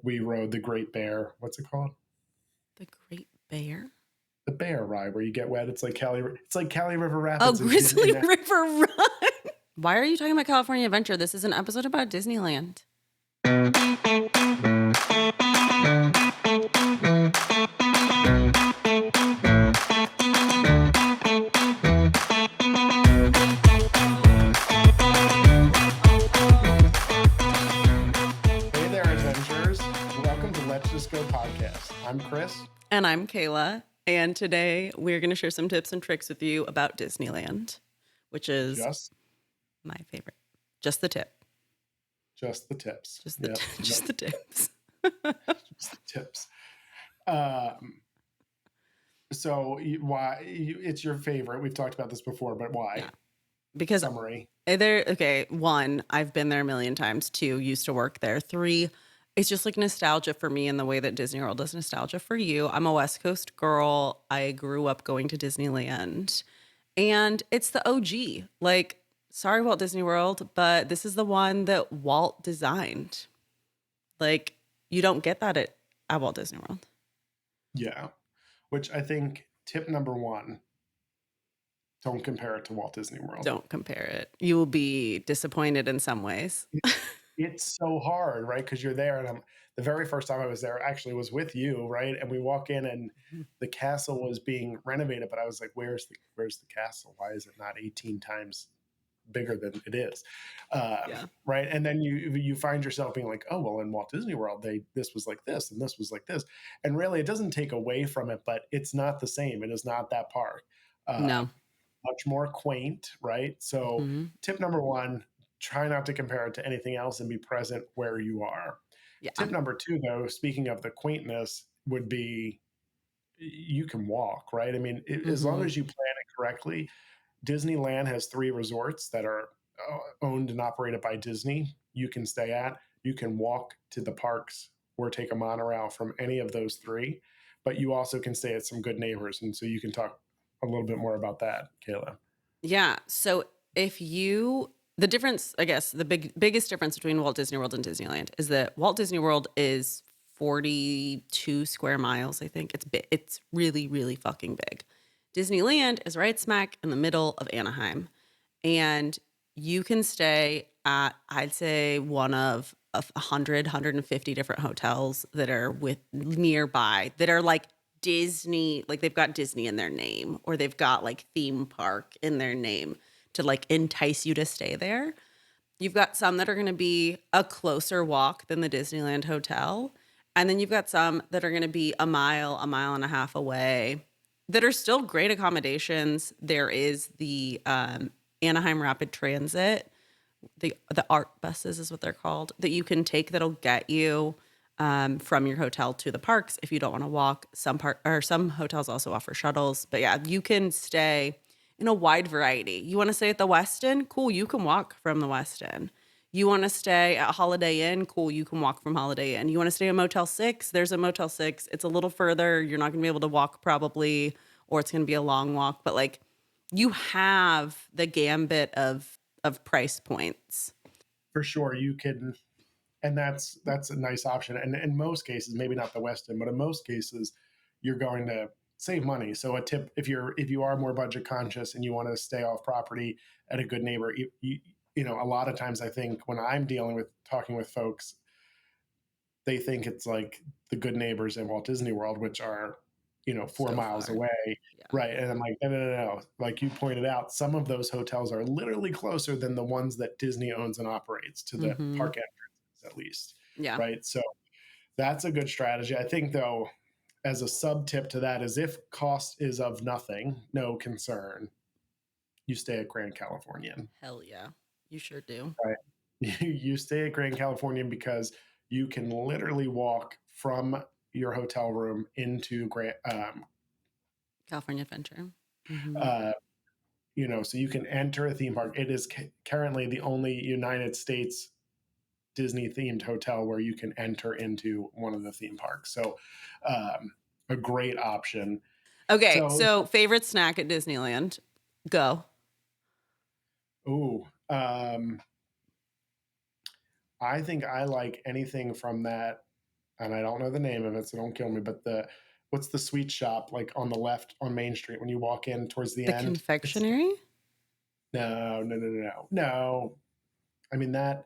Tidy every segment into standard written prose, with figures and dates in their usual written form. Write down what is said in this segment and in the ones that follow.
we rode the Great Bear. What's it called? The Great Bear? The bear ride where you get wet. It's like Cali River Oh, Rapids Grizzly River Run. Why are you talking about California Adventure? This is an episode about Disneyland. Hey there, adventurers. Welcome to Let's Just Go podcast. I'm Chris. And I'm Kayla. And today we're going to share some tips and tricks with you about Disneyland, which is my favorite. Just the tip. Just the tips. Just the tips. Just the tips. So why it's your favorite? We've talked about this before, but why? Yeah. Because summary. One, I've been there a million times. Two, used to work there. Three, it's just like nostalgia for me in the way that Disney World is nostalgia for you. I'm a West Coast girl. I grew up going to Disneyland, and it's the OG. Like, sorry, Walt Disney World, but this is the one that Walt designed. Like, you don't get that at Walt Disney World. Yeah, which I think tip number one, don't compare it to Walt Disney World. Don't compare it. You will be disappointed in some ways. It's so hard, right? Because you're there, and the very first time I was there actually was with you, right? And we walk in, and the castle was being renovated, but I was like, "Where's the castle? Why is it not 18 times bigger than it is?" Right? And then you find yourself being like, "Oh, well, in Walt Disney World, this was like this, and this was like this," and really, it doesn't take away from it, but it's not the same. It is not that park. No. Much more quaint, right? So, tip number one. Try not to compare it to anything else and be present where you are. Yeah. Tip number two, though, speaking of the quaintness, would be you can walk, right? I mean, as long as you plan it correctly, Disneyland has 3 resorts that are owned and operated by Disney you can stay at. You can walk to the parks or take a monorail from any of those 3, but you also can stay at some good neighbors. And so you can talk a little bit more about that, Kayla. Yeah. So the difference, I guess, the biggest difference between Walt Disney World and Disneyland is that Walt Disney World is 42 square miles, I think. It's big. It's really, really fucking big. Disneyland is right smack in the middle of Anaheim. And you can stay at, I'd say, one of 150 different hotels that are nearby that are like Disney, like they've got Disney in their name, or they've got like theme park in their name to like entice you to stay there. You've got some that are going to be a closer walk than the Disneyland Hotel. And then you've got some that are going to be a mile and a half away that are still great accommodations. There is the Anaheim Rapid Transit, the ART buses is what they're called, that you can take that'll get you from your hotel to the parks if you don't want to walk. Some hotels also offer shuttles. But yeah, you can stay in a wide variety. You want to stay at the Westin? Cool, you can walk from the Westin. You want to stay at Holiday Inn? Cool, you can walk from Holiday Inn. You want to stay at Motel 6? There's a Motel 6. It's a little further. You're not going to be able to walk probably, or it's going to be a long walk. But like, you have the gambit of price points. For sure, you can, and that's a nice option. And in most cases, maybe not the Westin, but in most cases, you're going to save money. So a tip, if you are more budget conscious and you want to stay off property at a good neighbor, you know, a lot of times I think when I'm talking with folks, they think it's like the good neighbors in Walt Disney World, which are, you know, 4 miles away. Yeah. Right. And I'm like, no. Like you pointed out, some of those hotels are literally closer than the ones that Disney owns and operates to the park entrances, at least. Yeah. Right. So that's a good strategy. I think, though, as a sub tip to that is if cost is of nothing, no concern, you stay at Grand Californian. Hell yeah. You sure do. Right. You stay at Grand Californian because you can literally walk from your hotel room into California Adventure. You know, so you can enter a theme park. It is currently the only United States Disney themed hotel where you can enter into one of the theme parks. So a great option. Okay, so favorite snack at Disneyland? Go. Ooh. I think I like anything from that and I don't know the name of it, so don't kill me, but what's the sweet shop like on the left on Main Street when you walk in towards the The end? It's confectionery? no. I mean that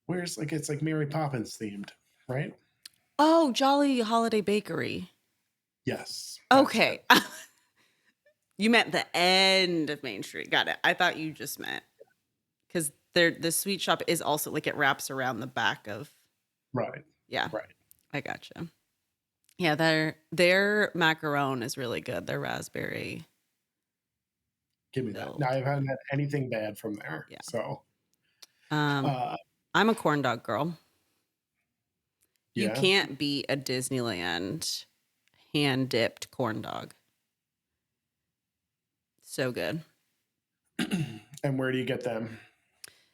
where's like it's like Mary Poppins themed, right? Oh, Jolly Holiday Bakery. Yes, that's it. Okay. You meant the end of Main Street. Got it. I thought you just meant because the sweet shop is also like it wraps around the back of. Right, Yeah, right. I gotcha. Yeah, their macaron is really good. Their raspberry Give me that. Now filled. I haven't had anything bad from there. Yeah. So, Um, uh, I'm a corn dog girl. You yeah. can't beat a Disneyland hand dipped corn dog. So good. And where do you get them?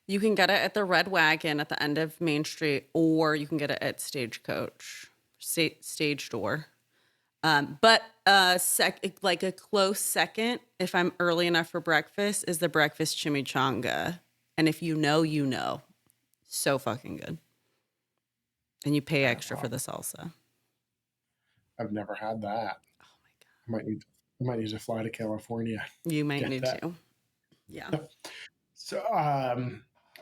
You can get it at the Red Wagon at the end of Main Street, or you can get it at Stagecoach, Stage Door. But like a close second, if I'm early enough for breakfast, is the breakfast chimichanga. And if you know, you know. So fucking good. And you pay extra for Wow, the salsa. I've never had that. Oh my I might need I might need to fly to California. God. You might Get need that. to. Yeah. So,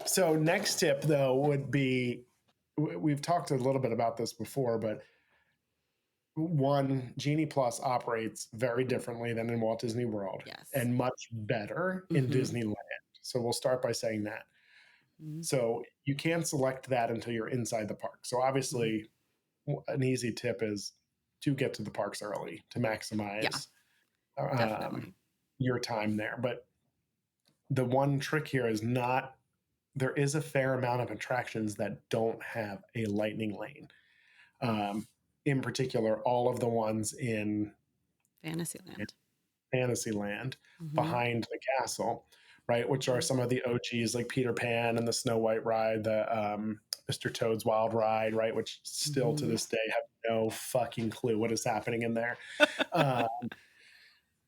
so next tip though would be we've talked a little bit about this before, but one, Genie Plus operates very differently than in Walt Disney World Yes. and much better in Mm-hmm. Disneyland. So we'll start by saying that. Mm-hmm. So you can't select that until you're inside the park. So Mm-hmm. obviously, an easy tip is to get to the parks early to Yeah, maximize um, definitely. your time there. But the one trick here is not, there is a fair amount of attractions that don't have a lightning lane. In particular, all of the ones in Fantasyland. Fantasyland Mm-hmm. behind the castle, right? Which are Mm-hmm. some of the OGs like Peter Pan and the Snow White ride, the Mr. Toad's Wild Ride, right? Which still to Mm-hmm. this day have no fucking clue what is happening in there. Uh,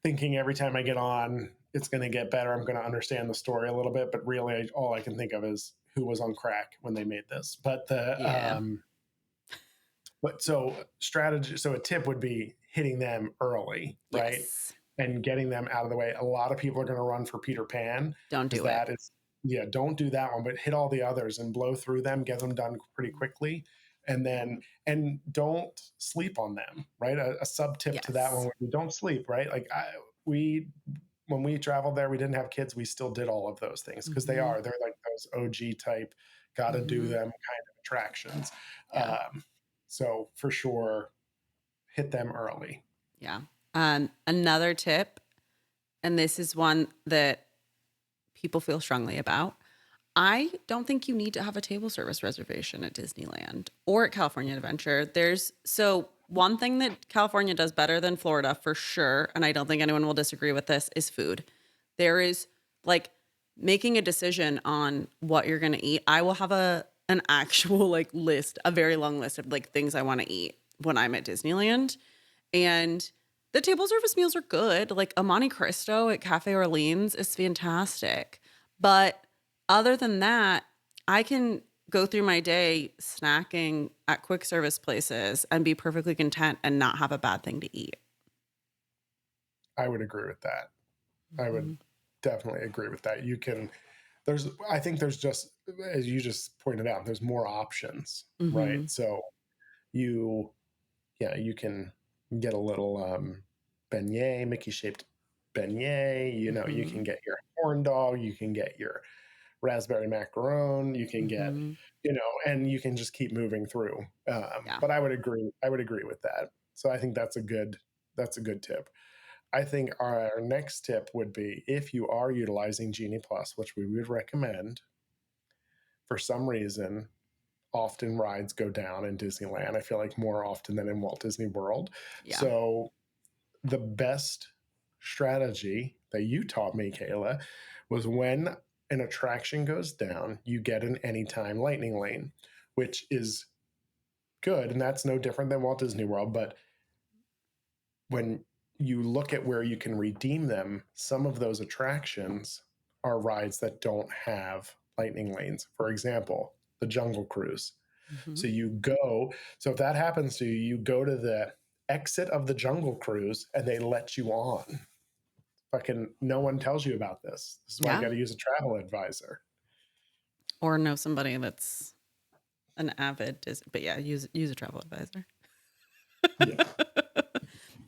Thinking every time I get on, it's going to get better. I'm going to understand the story a little bit, but really, all I can think of is who was on crack when they made this. Yeah. But so strategy, so a tip would be hitting them early, right? Yes. And getting them out of the way. A lot of people are going to run for Peter Pan Don't because do it. that is, yeah, don't do that one, but hit all the others and blow through them, get them done pretty quickly. And don't sleep on them, right? A sub tip to that one Yes. would be don't sleep, right? Like when we traveled there, we didn't have kids. We still did all of those things because Mm-hmm. they're like those OG type, got to do Mm-hmm. them kind of attractions. Yeah. So for sure, hit them early. Yeah. Another tip, and this is one that people feel strongly about. I don't think you need to have a table service reservation at Disneyland or at California Adventure. There's so one thing that California does better than Florida for sure, and I don't think anyone will disagree with this, is food. There is like making a decision on what you're going to eat. I will have an actual like list, a very long list of like things I want to eat when I'm at Disneyland. And the table service meals are good. Like a Monte Cristo at Cafe Orleans is fantastic. But other than that, I can go through my day snacking at quick service places and be perfectly content and not have a bad thing to eat. I would agree with that. I would Mm-hmm. definitely agree with that. You can, I think there's just, as you just pointed out, there's more options, right? Mm-hmm. So you, yeah, you can get a little beignet, Mickey shaped beignet. You know, you Mm-hmm. can get your corn dog, you can get your raspberry macaron, you can get, Mm-hmm. you know, and you can just keep moving through. Yeah. But I would agree. I would agree with that. So I think that's a good tip. I think our next tip would be if you are utilizing Genie Plus, which we would recommend, for some reason, often rides go down in Disneyland. I feel like more often than in Walt Disney World. Yeah. So the best strategy that you taught me, Kayla, was when an attraction goes down, you get an anytime lightning lane, which is good. And that's no different than Walt Disney World. But when you look at where you can redeem them, some of those attractions are rides that don't have lightning lanes. For example, the Jungle Cruise. Mhm. So you go. So if that happens to you, you go to the exit of the Jungle Cruise and they let you on. Fucking no one tells you about this. This is why you Yeah. got to use a travel advisor. Or know somebody that's an avid but yeah, use a travel advisor. Yeah.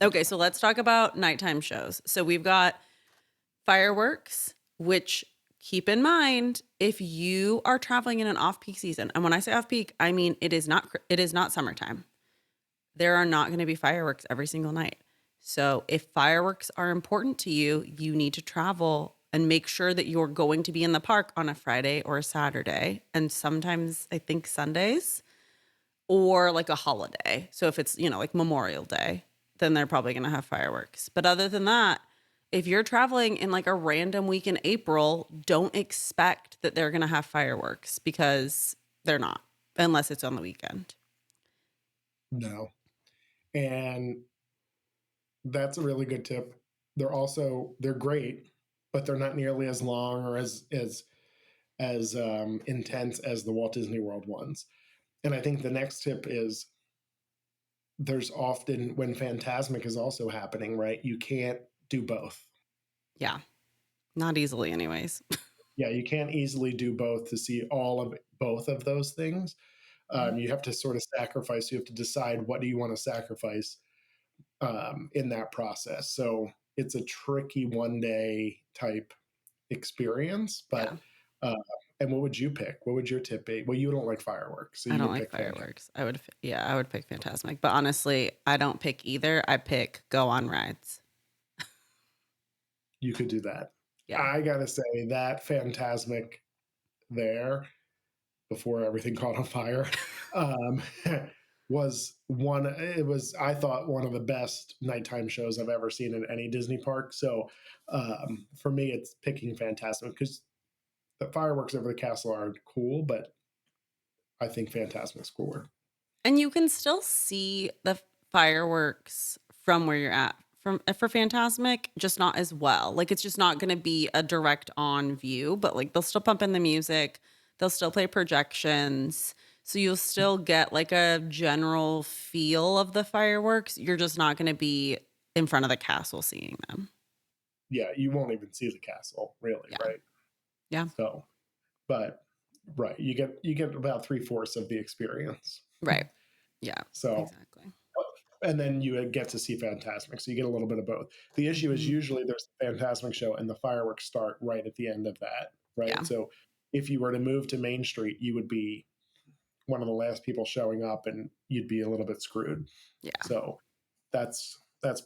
Okay, so let's talk about nighttime shows. So we've got fireworks, which keep in mind if you are traveling in an off-peak season, and when I say off-peak, I mean it is not summertime. There are not going to be fireworks every single night. So if fireworks are important to you, you need to travel and make sure that you're going to be in the park on a Friday or a Saturday, and sometimes I think Sundays or like a holiday. So if it's, like Memorial Day, then they're probably going to have fireworks. But other than that, if you're traveling in like a random week in April, don't expect that they're going to have fireworks because they're not, unless it's on the weekend. No. And that's a really good tip. They're great, but they're not nearly as long or as intense as the Walt Disney World ones. And I think the next tip is there's often when Phantasmic is also happening, right? You can't do both. Yeah, not easily, anyways. Yeah, you can't easily do both to see all of both of those things. Mhm. You have to sort of sacrifice. You have to decide what do you want to sacrifice in that process. So it's a tricky 1 day type experience. Yeah, But uh, and what would you pick? What would your tip be? Well, you don't like fireworks, so I you don't would like pick Phantasm. fireworks. I would pick Phantasmic, but honestly, I don't pick either. I pick go on rides. You could do that. Yeah, I gotta say that Phantasmic there before everything caught on fire um, was one. It was I thought one of the best nighttime shows I've ever seen in any Disney park. So for me, it's picking Phantasmic because the fireworks over the castle are cool, but I think Phantasmic's cooler. and you can still see the fireworks from where you're at. From for Phantasmic, just not as well. Like it's just not going to be a direct on view, but like they'll still pump in the music, they'll still play projections, so you'll still get like a general feel of the fireworks. You're just not going to be in front of the castle seeing them. Yeah, you won't even see the castle, really, Yeah, right? yeah, So, but right, you get about 3/4 of the experience. right, yeah, So exactly. and then you get to see Phantasmic. So you get a little bit of both. The issue is Hmm. usually there's the Phantasmic show and the fireworks start right at the end of that, right? Yeah, So if you were to move to Main Street, you would be one of the last people showing up and you'd be a little bit screwed. yeah, So that's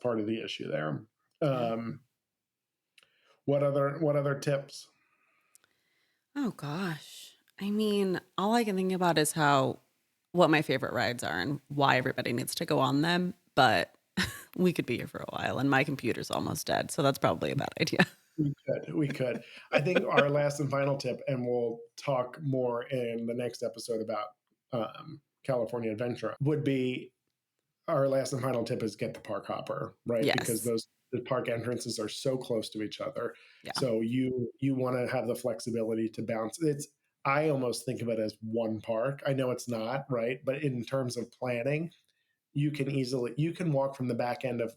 part of the issue there. yeah. Um, what other tips? Oh gosh. I mean, all I can think about is how what my favorite rides are and why everybody needs to go on them, but we could be here for a while and my computer's almost dead, so that's probably a bad idea. We could. I think our last and final tip, and we'll talk more in the next episode about California Adventure, would be our last and final tip is get the park hopper, right? Because Yes. the park entrances are so close to each other. Yeah. So you want to have the flexibility to bounce. I almost think of it as one park. I know it's not, right? But in terms of planning, you can walk from the back end of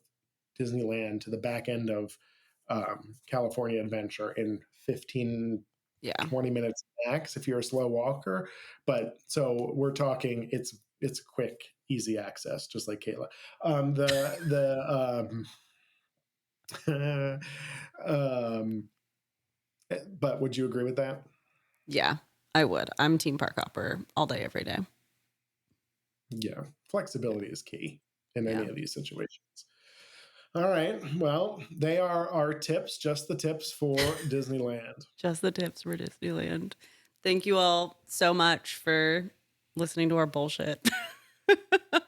Disneyland to the back end of California Adventure in 15 Yeah. 20 minutes max if you're a slow walker. But so we're talking it's quick, easy access, just like Kayla. The um, but would you agree with that? Yeah. I would. I'm team park hopper all day every day. Yeah, flexibility is key in Yeah. any of these situations. All right. Well, they are our tips, just the tips for Disneyland. Just the tips for Disneyland. Thank you all so much for listening to our bullshit. The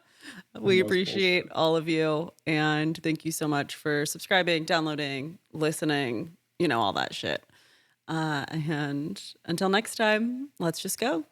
We most bullshit. appreciate all of you. And thank you so much for subscribing, downloading, listening, all that shit. And until next time, let's just go.